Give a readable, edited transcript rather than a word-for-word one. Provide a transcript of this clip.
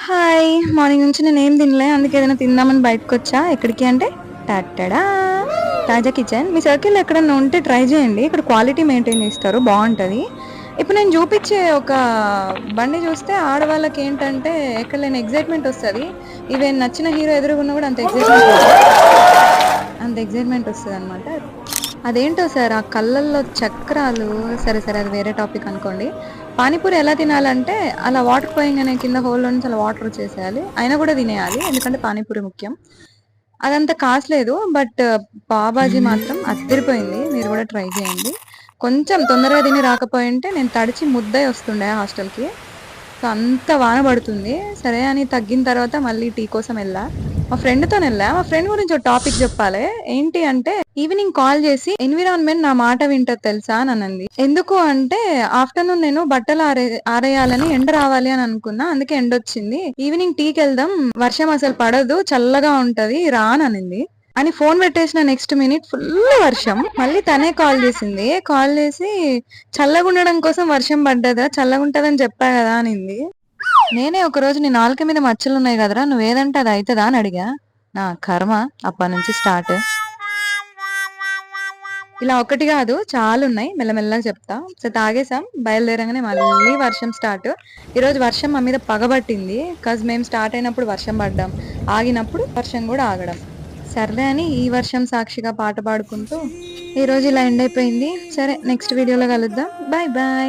Hi! Morning నుంచి నేనేం తినలే. అందుకే ఏదైనా తిందామని బయటకొచ్చా. ఎక్కడికి అంటే టట్టడా! తాజా కిచెన్. మీ సర్కిల్‌లో ఎక్కడన్నా ఉంటే ట్రై చేయండి. ఇక్కడ క్వాలిటీ మెయింటైన్ చేస్తారు. బావుంటది. ఇప్పుడు నేను చూపిచ్చే ఒక బండి చూస్తే ఆడవాళ్ళకేంటంటే ఎక్కడ లేని ఎక్సైట్‌మెంట్ ఒస్తది. ఈవెన్ నచ్చిన హీరో ఎదురుగున్నా గూడా అంత ఎక్సైట్‌మెంట్ ఒస్తదనమాట. అదేంటో సార్ ఆ కళ్ళల్లో చక్రాలు సరే, సరే అది వేరే టాపిక్ అనుకోండి. పానీపూరి ఎలా తినాలంటే అలా వాటర్ పోయంగానే కింద హోల్‌లో నుంచి అలా వాటర్ వచ్చేసేయాలి. అయినా కూడా తినేయాలి. ఎందుకంటే పానీపూరి ముఖ్యం. అదంత కాస్ట్‌లేదు. బట్ పావు బాజీ మాత్రం అద్దిరిపోయింది. మీరు కూడా ట్రై చేయండి. కొంచెం తొందరగా తిని రాకపోయుంటే నేను తడిచి ముద్దయి వస్తుండే హాస్టల్‌కి. సో, అంత వాన పడుతుంది. సరే అని తగ్గిన తర్వాత మళ్ళీ టీ కోసం ఎళ్ళా. మా ఫ్రెండ్‌తోనెళ్ళా. మా ఫ్రెండ్ గురించి ఒక టాపిక్ జెప్పాలే. ఏంటి అంటే ఈవినింగ్ కాల్ జేసి "ఎన్విరాన్మెంట్ నా మాట వింటది తెలుసా" అని అనంది. ఎందుకు అంటే ఆఫ్టర్‌నూన్ నేను బట్టలు ఆరేయాలని ఎండ రావాలి అని అనుకున్నా. అందుకే ఎండొచ్చింది. ఈవినింగ్ టీకెళ్దాం. వర్షం అసలు పడదు. చల్లగా ఉంటది. రా అని అనింది. అని ఫోన్ పెట్టేసిన నెక్స్ట్ మినిట్ ఫుల్లు వర్షం. మళ్ళీ తనే కాల్ జేసింది. కాల్ జేసి "చల్లగుండడం కోసం వర్షం పడ్డదా? చల్లగుంటదని జెప్పా గదా!" అనింది. నేనే ఒకరోజు "నీ నాలుక మీద మచ్చలున్నాయి గదరా! నువ్వేదంటే అది అయితదా?" అని అడిగా. నా కర్మ అప్పటినుంచి స్టార్ట్. ఇలా ఒకటి గాదు చాలున్నాయి. మెల్లమెల్లగా చెప్తా. సో, తాగేసాం. బయలుదేరంగానే మళ్ళీ వర్షం స్టార్ట్. ఈరోజు వర్షం మా మీద పగబట్టింది. మేము స్టార్ట్ అయినప్పుడు వర్షం పడ్డం. ఆగినప్పుడు వర్షం గూడా ఆగడం. సర్లే అని ఈ వర్షం సాక్షిగా పాట పాడుకుంటూ ఈరోజు ఇలా ఎండ్ అయిపోయింది. సరే నెక్స్ట్ వీడియోలో కలుద్దాం. Bye bye.